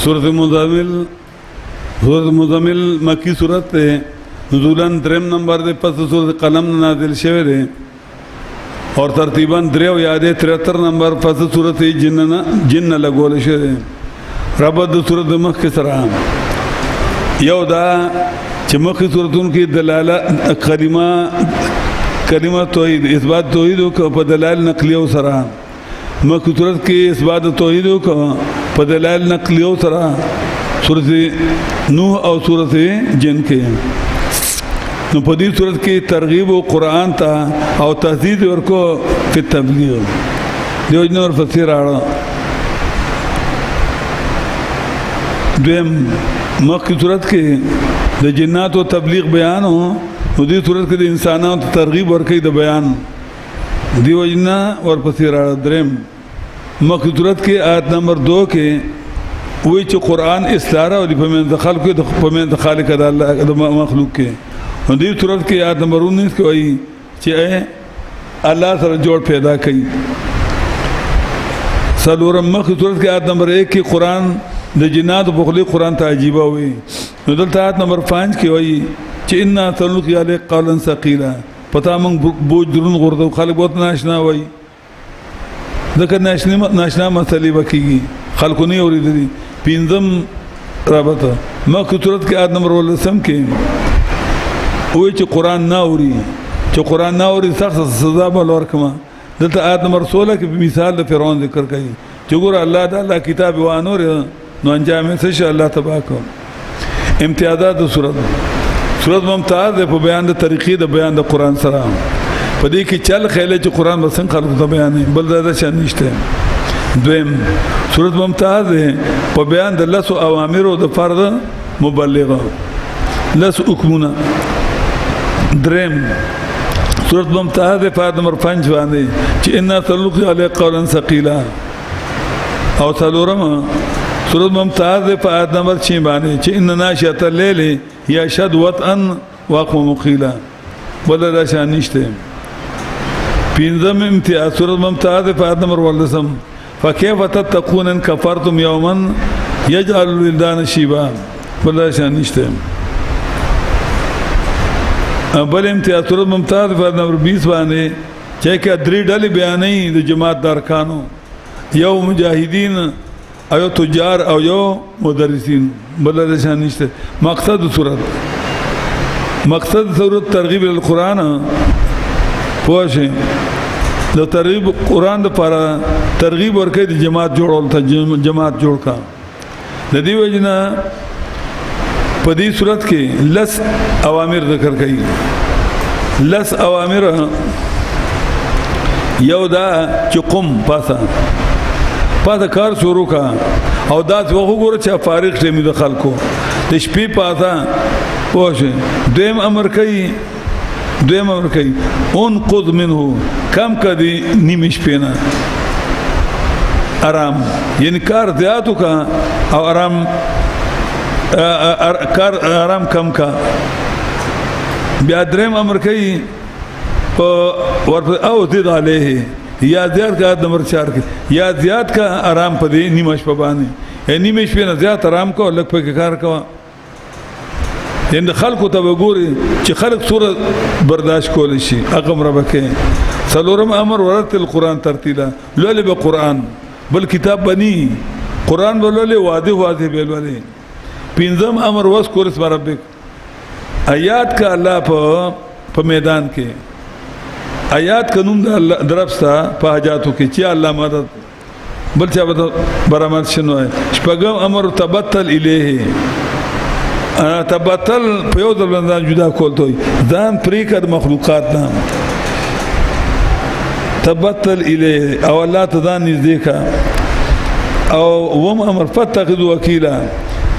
سورة مزمل مکی سورت تے نزولن درم نمبر دے پس سورت قلم نازل شوه دے اور ترتیباً دریو یادے 73 نمبر پس سورت جن لگول شوه دے ربط سورت مخ سرا یو دا چه مخی صورتون کی دلالہ کلمہ توحید اثبات توحیدو کا پا دلائل نقلیو سرا مخی صورت کی اثبات توحیدو کا پا دلائل نقلیو سرا صورت نوح او صورت جن کے نو پا دی صورت کی ترغیب و قرآن تا او تحدید ورکو فی تبلیغ دیو جنور فسیر آڑا دویم مخی صورت کی د جنات و تبلیغ بیان ہو نو دی صورت کے د انسانات ترغیب ورکی د بیان دیو جنا اور پسیر درم مخی صورت کے آیت نمبر 2 کے وہی چو قرآن استعارہ ولی پمین خالق کے پمین خالق دا اللہ مخلوق کے نو دی صورت کے آیت نمبر 19 کے وہی چی اے اللہ سر جوڑ پیدا کی سلورم مخی صورت کے آیت نمبر 1 کی قرآن د جنات بخلی قرآن تا عجیبہ ہوئی ندلتا آیت نمبر 5 کی ہوئی چی انا سنلقی علیک قولا ثقیلا پتا منگ بوجھ درون غردو خالق بہت ناشنا ہوئی ذکر ناشنا مسئلی بکی گی خالقو نہیں ہوری دی پینزم رابطہ مخی صورت کی آیت نمبر 10 کی ہوئی چی قرآن نا ہوری چی قرآن نا ہوری سخت سزا بالور کما دلتا آیت نمبر 16 کی مثال دا فرعون ذکر کئی چی گورا اللہ دا اللہ کتاب وانور نو انجام سے اللہ تباکو امتیازات صورت ممتاز ہے پا بیان دا طریقی دا بیان دا قرآن سرام پا دی کی چل خیلے چی قرآن بسن خلق دا بیان ہے بل دادا شان نشتے دویم صورت ممتاز ہے پا بیان دا لس و اوامر و دا فرد مبلغ لس اکمونا دریم صورت ممتاز ہے پا نمبر 5 باندے چی انا سلوقی علیہ قولا ثقیلا او سلورم صورت ممتاز ہے پا آیت نمبر 6 بانے چی ان ناشیت اللیل یا شد وطعن واقم مقیلا بلدہ شان نشتے پینزم امتیاز صورت ممتاز ہے پا آیت نمبر 10 فکیف تتقون ان کفرتم یومن یجعل الولدان شیبا بلدہ شان نشتے بل امتیاز صورت ممتاز ہے پا آیت نمبر 20 بانے چاہے کہ ادری ڈالی بیانی دو جماعت دارکانو یو مجاہدین او یو تجار او یو مدرسین بلا رشان نشتے مقصد صورت ترغیب القرآن پوشیں دو ترغیب قرآن دا پارا ترغیب ورکی دی جماعت جوڑول تا جماعت جوڑ کا ندی وجنا پدی صورت کے لس اوامر ذکر کئی لس اوامر یو دا چی قم پاسا کار شروع کا او داس وخو گورا چا فارغ شمی دا خلقو تشپی پاسا پوشے دویم امر کئی انقض منہو کم کا دی نیمش پینا آرام یعنی کار زیادو کا او آرام کم کا بیا دریم امر کئی او زد علیہ یا زیاد کا نمبر 4 کی یا زیاد کا آرام پا دی نیمش پا بانے یا نیمش پینا زیاد آرام کا لگ پا کار کوا یعنی خلقو تا بگوری چی خلق صورت برداشت کولشی اقم ربکے سلورم امر ورت القرآن ترتیلا لولی با قرآن بل کتاب بنی قرآن بلولی واضح بلولی پینزم امر وذکر اسم ربک آیات کا اللہ پا میدان کے آیات کا نوم درفستا پا حجاتو کی چی اللہ مدد بل چا برامت شنو ہے شپگم امر تبتل الیہ تبتل پیو در بندان جدا کولتوی دان پریکت مخلوقات نام تبتل الیہ او اللہ تدان نزدیکا او وم امر فتخذو وکیلا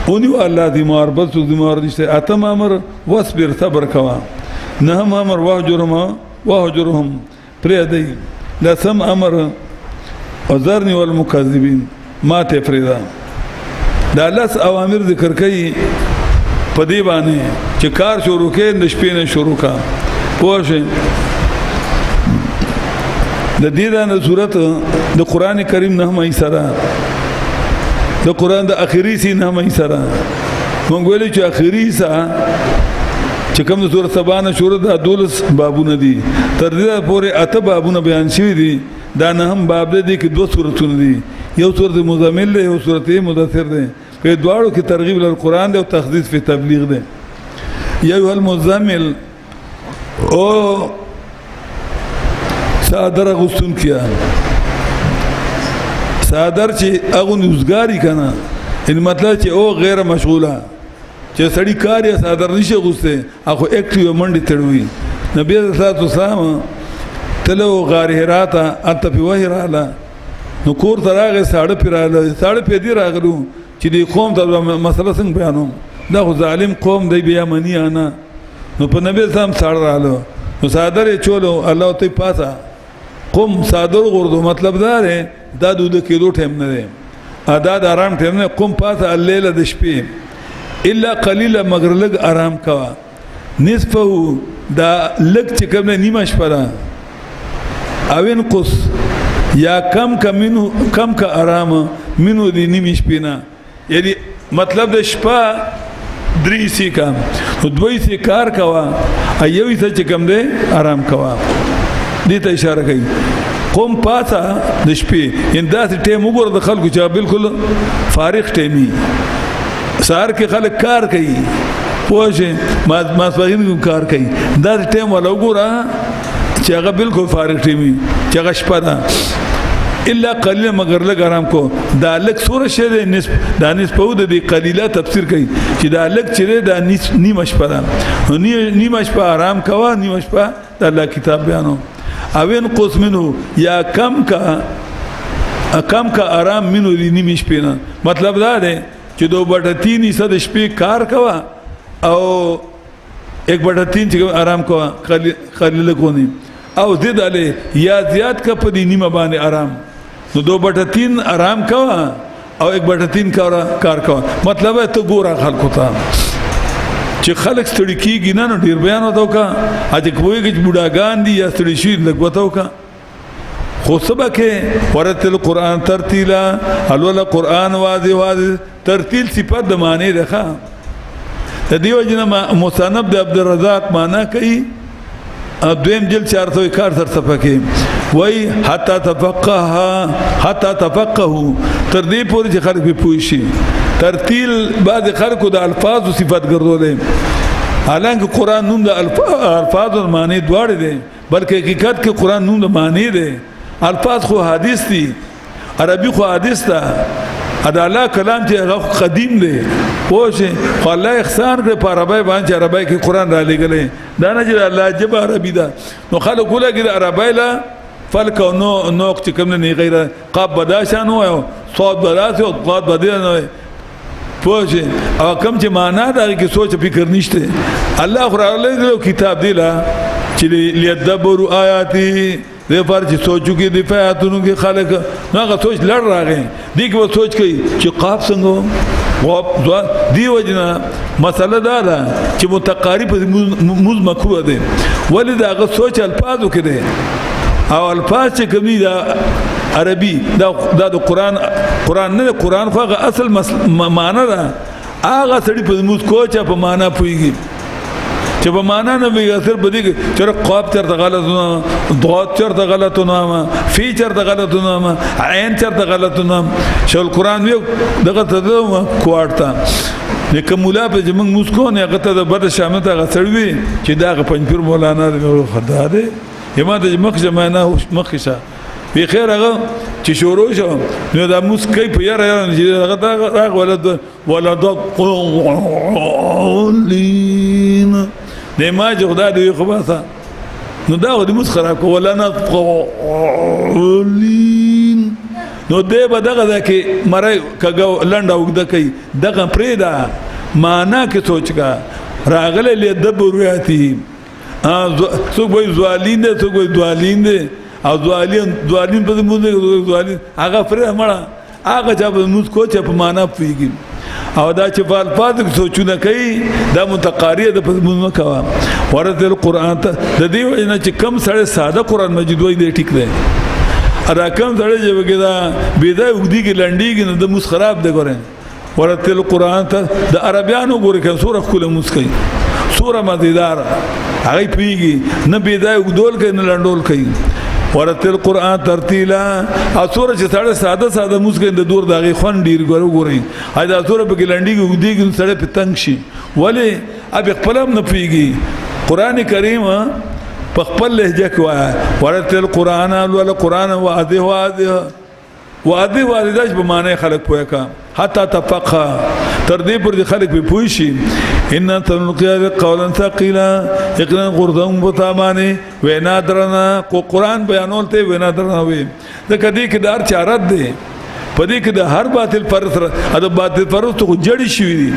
اونیو اللہ دیمار بلسو دیمار نشتے اتم امر وصبر صبر کوا نهم امر وحجرهم پریدی لسم امر وزرنی والمکذبین ما تفریدا دا لس اوامر ذکر کئی پدی بانے چکار شروع کے نشپین شروع کا پوشیں دا دیدان صورت دا قرآن کریم نحم ایسرا د قران د اخیری سینه مې سره مونږ ویل چې اخیری سا چې کوم د سورۃ سبا نه شروع د 12 بابونه دي تر دې پورې اته بابونه بیان شوي دي دا نه هم باب دي کې دوه سورتونه دي یو سورۃ مزمل دی یو سورۃ مدثر دی په دواړو کې ترغیب ال قران دی او تخصیص په تبلیغ دی یا ایها المزمل او صادر غسن کیا صادر چې هغه نوزګاری کنه ان مطلب چې او غیر مشغوله چې سړی کار یې صادر نشي غوسته هغه اکټیو منډي تړوي نبی صلی الله علیه وسلم تلو غار هراته انت په وهراله نو کور تراغه ساړه پیراله ساړه پیدي راغلو چې دی قوم ته مسله څنګه بیانوم دا خو ظالم قوم دی بیا منی انا نو په نبی سم ساړه رالو نو صادر چولو الله ته پاسا قوم صادر غردو مطلب دا دی دا دود کېدو ټیم نه دی ادا د آرام ټیم نه قوم پاسا الليله د شپې الا قليلا مگر لګ آرام کوا نصفه دا لګ چې کوم نیمه شپه ده اوین قص یا کم کا آرام منو دی نیمه شپې نه یعنی مطلب د شپه درې سي کام نو دوی سي کار کوا ایوي څه چې کوم دی آرام کوا دې ته اشاره کوي قوم پاسا د شپې انداز ټیم وګور د خلکو چې بالکل فارغ ټیمي سار کې خلک کار کوي پوه ما سپاغین کار کوي دا ټیم ولا وګوره چې هغه بالکل فارغ ټیمي چې هغه شپه ده الا قليلا مگر لګ آرام کو دا لګ سوره شه ده نسب دا نسب په د قليلا تفسیر کوي چې دا لګ چې دا نیمه شپه ده نیمه شپه آرام کوا نیمه شپه د الله کتاب بیانو اوین قوس منو یا کم کا آرام منو دی نیمه شپه نه مطلب دا ده چې 2/3 حصہ د شپې کار کوا او 1/3 چې آرام کوا قلیل کونی او زید علی یا زیات کا په دې نیمه باندې آرام نو 2/3 آرام کوا او 1/3 کار کوا مطلب ته ګوره خلکو ته چې خلک ستړي کیږي نه نو ډیر بیان وتاو کا اځ کوی کې بوډاګان دي یا ستړي شي لګوتاو کا خو سبکه ورتل قران ترتیلا الول قران واضح ترتیل صفات د معنی ده د دیو جن مصنف د عبدالرزاق معنا کوي دویم جلد 461 صفحه کې وای حتا تفقهوا تر دې پورې چې خلک په پوي شي ترتیل بعد خلکو د الفاظ او صفات ګرځولې حالانکه قران نوم د الفاظ او معنی دواړه دي بلکې حقیقت کې قران نوم د معنی دی الفاظ خو حدیث دي عربي خو حدیث ده ادا الله کلام چې هغه قدیم دی پوه خو الله احسان کړ په عربی باندې عربی کې قران را لګلې دا نه چې الله جب عربي ده نو خلک ولګي د عربی لا فلک او نو چې کوم نه غیر قاب بداشان و صاد بداس او قاد بدل نه پوه او کوم چې معنا دا کې سوچ فکر نشته الله خدای له کتاب دی لا چې لیدبروا آیاتی دې پر چې سوچو کې د فیاتونو کې خلک هغه سوچ لړ راغی دې کې و سوچ کوي چې قاف څنګه دی وجنا مسله دا ده چې متقارب موز مکروه ده ولې دا هغه سوچ الفاظو کې ده او الفاظ چې کومي دا عربي دا د قران نه قران خو هغه اصل معنا ده هغه سړي په موز کوچا په معنا پويږي چې په معنا نه وي اثر بده چې قاف چرته غلط نه ضاد چرته غلط نه فی چرته غلط نه عین چرته غلط نه شو القران یو دغه ته کوارتا لکه مولا په جمع مسکو نه هغه ته د بد شامل ته غسړوي چې دا پنځپیر مولانا خدا دې یما د مخ زمانہ مخشه به خیر هغه چې شروع شو نو دا مسکې په یاره چې هغه دا ولد قولین دما جوړه دی خو باسا نو دا د مس خراب کوله نه قولین نو دې بدغه ده کې مړی کګو لنډه وګد کوي دغه پریدا معنا کې سوچګه راغله لیدبرویاتی څوک وای زوالین دي څوک وای دوالین دي او دوالین په موږ دوالین هغه پرې مړه هغه چې موږ کو چې په معنا پیږي او دا چې په الفاظ سوچونه کوي دا متقاریه د موږ کوا ورته القرآن ته د دې وجه چې کم سره ساده قرآن مجید وای دی ټیک دی ادا کم سره چې وګدا بيدا وګدي کې لنډي کې د موس خراب دی ګورې ورتل قران ته د عربيانو ګورې کوم سوره کوله موس کوي سوره مزیدار هغه پیږي نه بيدا وګدول کوي نه لنډول کوي ورتل قران ترتیلا اسوره چې ساده ساده ساده موس کوي د دور دغه خون ډیر ګورې دا سوره په کې لنډي کې وګدي کې سره پتنګ شي ولی اب خپل هم نه پیږي قران کریم په خپل لهجه کې وایي ورتل قران ول قران واده داش په معنی خلق پوهه کا حتی تفقه تر دې پر خلق به پوه شي ان تنقل قولا ثقيلا یقینا قرآن متامانه وینا درنا کو قران بیانول ته وینا درنا وي دا کدی کې دار چارت دی پدې کې د هر باطل فرض د باطل فرض ته جړی شوی دی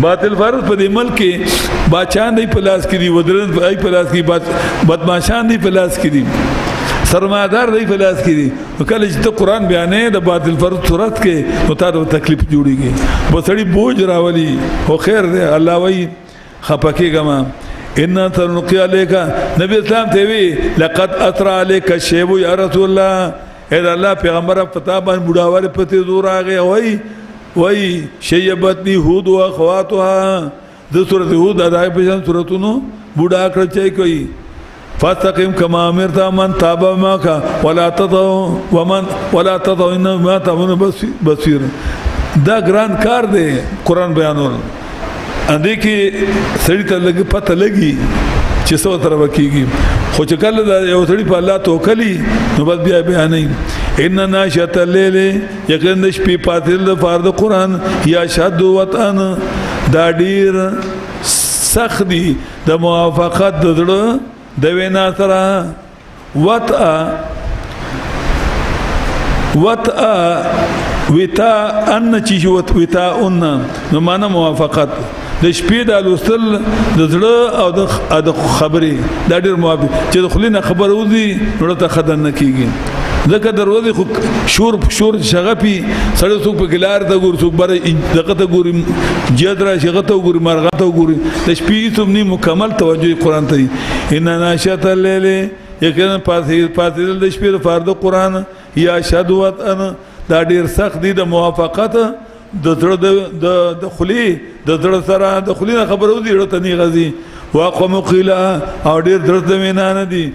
باطل فرض په دې ملک کې باچان دی پلاس کې دی ودرن په پلاس کې بدمعشان دی پلاس کې دی سرمایدار دی پلاس کې دی کله چې ته قران بیانې د باطل فرض صورت کې نو تاسو تکلیف جوړیږي بسړي بوج راولي خو خیر دی الله وایي خپکیګما ان تنقي عليك نبی اسلام ته وی لقد اثر عليك شيب يا رسول الله اے الله پیغمبر پتا باندې بډاوال پته زور راغی وای شیبتنی هود او اخواتها د سورۃ هود ادای په شان سورۃونو بوډا کړ چي کوي فاستقم كما امرت من تاب معك ولا تضع انما تعملون بصير دا ګران کار دی قران بیانول اندې کې سړی ته لګي پته لګي چې څو تر وکیږي خو چې کله دا یو سړی په الله توکلی نو بس بیا بیانې ان ناشئه الليل یقین شپې پاتل د فرض قران یا شد وطن دا ډیر سخت دي د موافقت د زړه د وینا سره وطا وتا ان چې وتا ان نو معنا موافقت د شپې د لوستل د زړه او د خبرې دا ډېر موافق چې د خلینو خبر وځي نو ته خدان نه کیږي ځکه دروازه خو شور شغفي سړی څوک په ګلار ته ګور څوک بره دغه ته ګوري جدرا شغه ته ګوري مرغه ته ګوري د شپې تمني مکمل توجه قران ته ان ناشئه الليل یقینا پاتې د شپې فرض قران یا شهادت ان دا ډیر سخت دي د موافقت د زړه د خلی د زړه سره د خلی خبرو دي ورته نه غزي واقم قيلا او ډیر درته وینا نه دي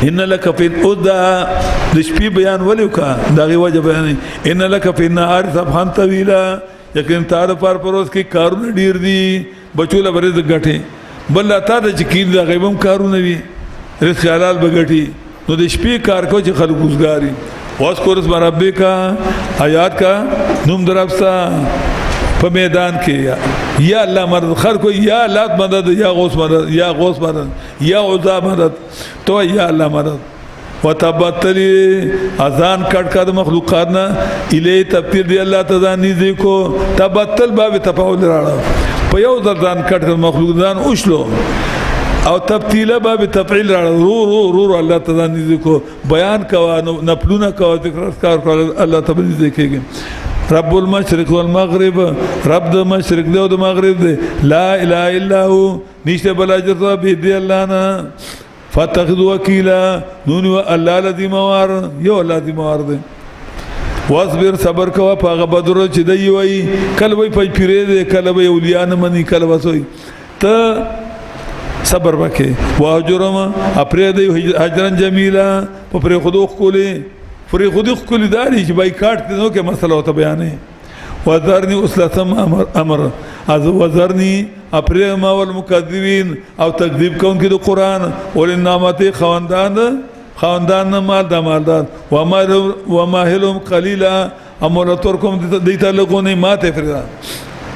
ان لك في الأدى د شپې بیان ولیکا دغه وجه بیان ان لك في النهار سبحان طويلا یقین تار پر پروس کې کارونه ډیر دي بچوله برز غټه بل تا د چکین د غیبم کارونه وي رس خیالات بغټي نو د شپې کار کو چې خلق وزګاری واذكر اسم ربك آیات کا نوم درپسا په میدان کې یا الله مدد خر کو یا الله مدد یا غوث مدد یا غوث مدد یا عذاب مدد تو یا الله مدد وتبتلی اذان کټ مخلوقات نه الی تبتیر دی الله تعالی نږدې کو تبتل باب تفاعل راړه په یو ځان کټ مخلوقات اوښلو او تبتیله باب تفعیل رو الله تعالی نږدې کو بیان کوا نپلونه کوا ذکر کار الله تعالی نږدې کېږي رب المشرق والمغرب رب د مشرق دی او د مغرب دی لا اله الا هو نشته بل اجر به دی الله نه فتخذ وکیلا نون الله الذي موار یو الله الذي موار دی واصبر صبر کوا پاغه بدر چې دی وای کله وای په پیری دی کله وای اولیاء نه منی کله وسوي ته صبر وکي واجرم اپری دی حجرن جمیلا په پر خودو کولی پرې خودي خپل داري چې بایکاټ نو کې مسله وته بیانې وذرني اسلتم امر از وذرني اپری ما والمكذبين او تکذیب کون کې د قران ول نعمت خواندان مالدار وماهلهم قليلا امولتورکم دیتا لګونه ماته فردا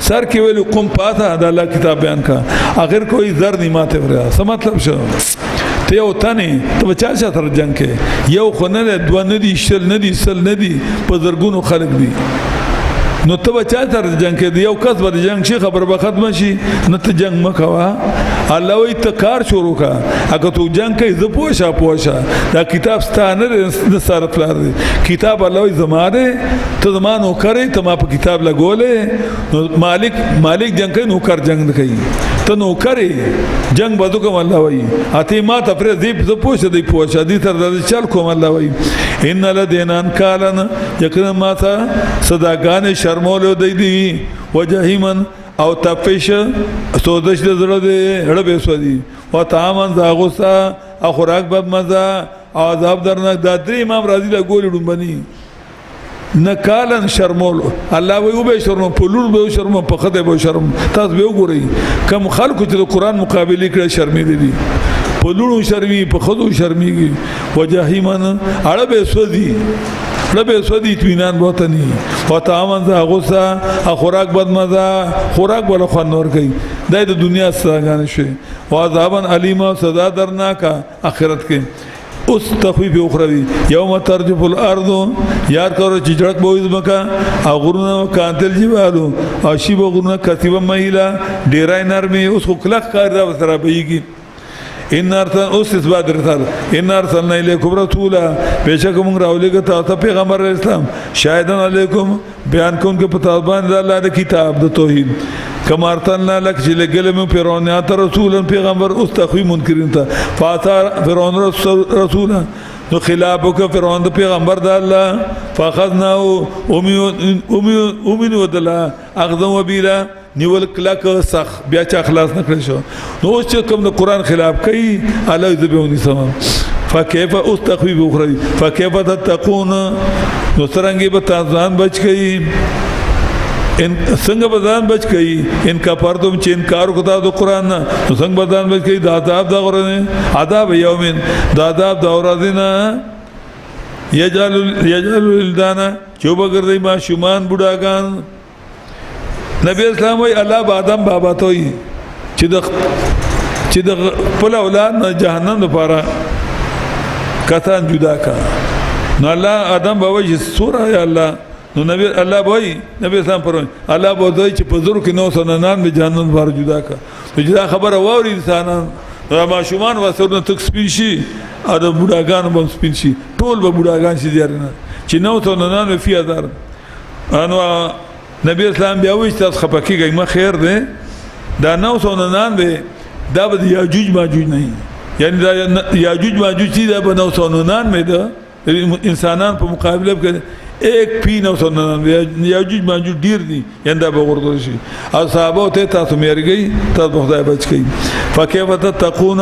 سر کې ویل قوم پاته د الله کتاب بیان کا اخر کوئی ذرني ماته فردا څه مطلب شو ته یو تنه ته چا تر جنگ کې یو خنه دوه نه دي شل نه دي سل نه دي په زرګونو خلق دي نو ته چا تر جنگ کې یو کس به جنگ شي خبر به ختم شي نه ته جنگ مکوا الله وي ته کار شروع کا اګه تو جنگ کې ز پوښا دا کتاب ستانه د سره پلار دي کتاب الله وي زماره ته زمانو کرے ته ما په کتاب لګولې نو مالک جنگ کوي نو کار جنگ کوي تنو کرے جنگ بدو کوم الله وای اته ما ته پر دې په پوښ دی پوښ دې تر دې چل کوم الله وای ان لدینان کالن یقینا ما ته صداګان شرمولو دی وجهیمن او تفش سودش د زړه دې هړ به سودی او تامن زاغوسا او خوراک بد مزه او عذاب درناک دا درې امام راضی له ګول ډومبني نکالن شرمول الله وی او به شرم په لور به شرم په خدای به شرم تاسو به وګورئ کم خلکو چې د قران مقابله کړه شرمې دي په لورو شرمي په خدو شرميږي وجاهیمن اړه به سودی لبه سودی اطمینان بوتنی او تامن ذا غصه خوراک بد مزه خوراک ولا خون نور کوي د دنیا سره شي او عذابن الیما سزا درناکا آخرت کې اوس تخویف اخروی یوم ترجف الارض یاد کرو چې جړک بوې زمکا او غرونه کانتل جبالو او شیب غرونه کتیبه مهیلا ډیرای نرمي اوس خو کلک کار دا سره بهيږي ان ارسل اوس اثبات رسال ان ارسلنا الیکم رسولا بیشک موږ راولېګ ته پیغمبر اسلام شاهدن علیکم بیان کوونکو په تابان د الله د کتاب د توحید کما ارسلنا لك لګلم فرعون ته رسولا پیغمبر اوس تخوی منکرین ته فاثار فرعون رسولا نو خلافک فرعون د پیغمبر د الله فاخذنا امین ودلا اخذ وبیلا نیول کلک سخ بیا چا خلاص نکړ شو نو چې کوم د قران خلاف کوي الله دې به ونی سم فكيف استخفي اخرى فكيف تتقون نو څنګه به تاسو بچ کئ ان څنګه به ځان بچ کئ ان کا پردم چې انکار وکړه د قران نه څنګه به ځان بچ کئ د عذاب د غرنه عذاب یومن د عذاب د اورادنا یجعل الدانا چوب ګرځي ما شومان بډاګان نبی اسلام وی الله با آدم بابا توي چې د خپل اولاد نه جهنم لپاره کتان جدا کا نو الله آدم بابا چې سوره یا الله نو نبی الله وای نبی اسلام پر الله بوځي چې په زور کې نو سننان به جهنم لپاره جدا کا نو جدا خبره ووري انسانان ما شومان وسره تک سپین شي او د بډاګان هم سپین شي ټول به بډاګان شي دیارنه چې نو سننان فی هزار انو نبی اسلام بیا وایي تاسو خپکیږئ ما خیر ده دا 999 به دا به یاجوج ماجوج نه یعنی دا یاجوج ماجوج چې دا به 999 ده انسانان په مقابله کې ایک پی 999 یاجوج ماجوج ډیر دي یعنی دا به ورته شي او صحابه ته تاسو میرګي تاسو خدای بچ کړئ فکیف تتقون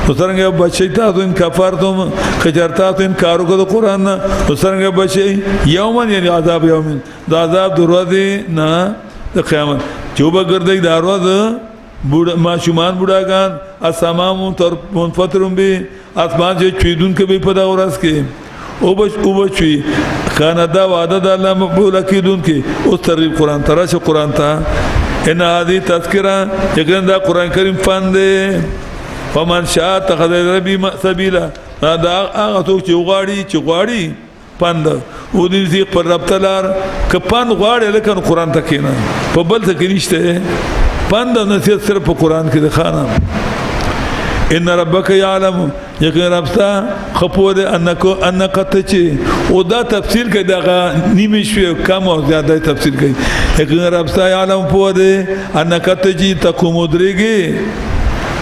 وسرنګ بچی تاسو ان کفرتم خجرتا تو انکار وکړو قران وسرنګ بچی یومن یعنی عذاب یومن دا عذاب دروازه نه د قیامت چوبه ګرځي دا ورځ ما شومان بډاګان اسمام تر منفطرم به اسمان چې چیدون کې به په دا ورځ کې او بچي خانه دا وعده د الله مقبول کیدون کې اوس تر قران تراشه قران ته ان هذه تذکرہ یقینا دا قران کریم فند فمن شاء اتخذ ربی سبیلا دا هغه څوک چې غواړي پند او دې پر رب تعالی ک پند غواړي لکه قران ته کینا په بل څه کې نشته پند نصیحت صرف په قران کې د خانه ان ربک یعلم یقین ربستا خپوده انک تچی او دا تفسیر کوي دا نیمه شوی کم او زیاده تفسیر کوي یقین ربستا یعلم پوده انک تچی تقوم درېږي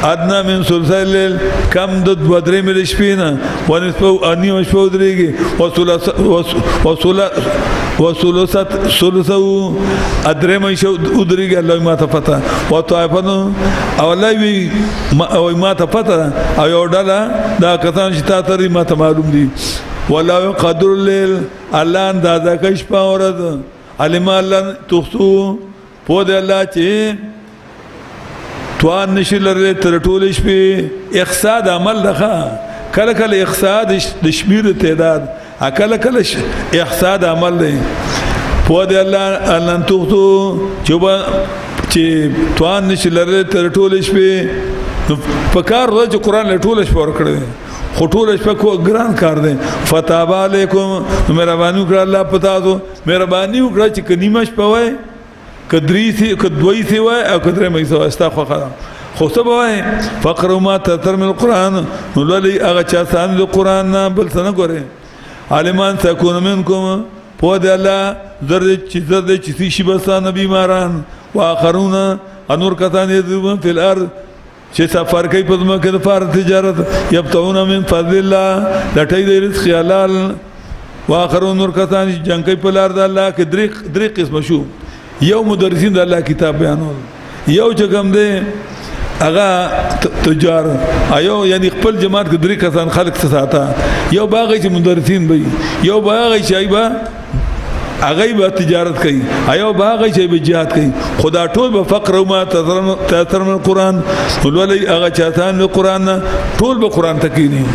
ادنا من سلسل کم د بدرې مل شپینا ونسبو اني مشبو درېږي وسلسو ادرې مې شو درېږي الله ما ته پتا او طائفن او الله وی ما ته پتا او یو ډله دا کسان چې تاسو ما ته معلوم دي والله قدر الليل الله اندازه کوي شپه او ورځ علم الله تخصو په دې الله چې توان نشي لري تر ټول شپې اقصاد عمل لخوا کله کله اقصاد د شمیر تعداد کله کله اقصاد عمل دی په دې الله ان تخصو چې توان نشي لري تر ټول شپې په کار ورځ قرآن له ټول شپه ورکړي خطول شپه کو ګران کار دی فتاب علیکم مهرباني وکړه الله پتا دو مهرباني وکړه چې کنيمه شپه وای کدري سي کدوي سي وای او کدرې مې سو استغفر خدا خو څه وای فقر ما تر من القران وللی هغه چا سان د قران نه بل څه نه ګوره عالمان تكون منكم په دې الله زرد چې شي بس نبی ماران واخرون انور کسان یذون فی الارض چې سفر کوي په ځمکه د فار تجارت یبتغون من فضل الله لټي د رزق حلال واخرون نور کسان جنگ کوي په لار د الله کې درې قسم شو یو مدرسین د الله کتاب بیانول یو چې کوم دی هغه تجار ایو یعنی خپل جماعت کې درې کسان خلق ساته یو باغی چې مدرسین وي یو باغی چې ایبا هغه به تجارت کوي ایو باغی چې به jihad کوي خدا ټول به فقر او ما تاثر من القران ولولي هغه چاتان قران ټول به قران تکینی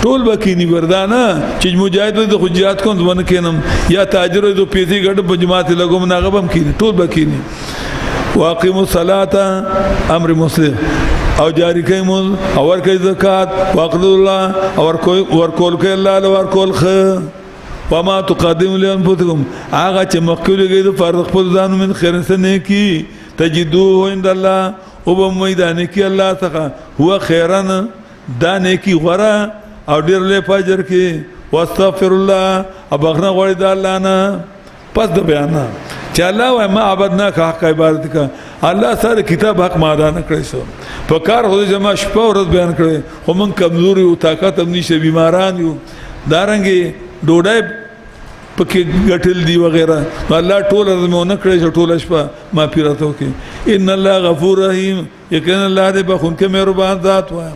ټول بکینی وردانه چې مجاهد د حجات کوم ونه کینم یا تاجر د پیسې ګډ په جماعت لګوم ناغبم کینی ټول بکینی واقیموا الصلاه امر مسلم او جاری کیم او ور کوي زکات واقرضوا الله او ور کول کوي الله له ور کول خ وما تقدموا لانفسكم هغه چې مخکولږي د فرض خپل ځان من خیر سره کی تجدوه عند الله او په میدان کې الله څخه هو خیرن دا نیکی غره او ډیر له فجر کې واستغفر الله ابغنا غوړي د الله نه پس د بیان چې الله وای ما عبادنا کا حق عبادت کا الله سره کتاب حق ما ادا نه کړی سو په کار هو جما شپه ورځ بیان کړي خو من کمزوري او طاقت هم نشه بیماران یو دارنګي ډوډۍ پکې غټل دی وغیرہ الله ټول رمونه کړی ټول شپه ما پیراتو کې ان الله غفور رحیم یقینا الله دې بخون کې مهربان ذات وای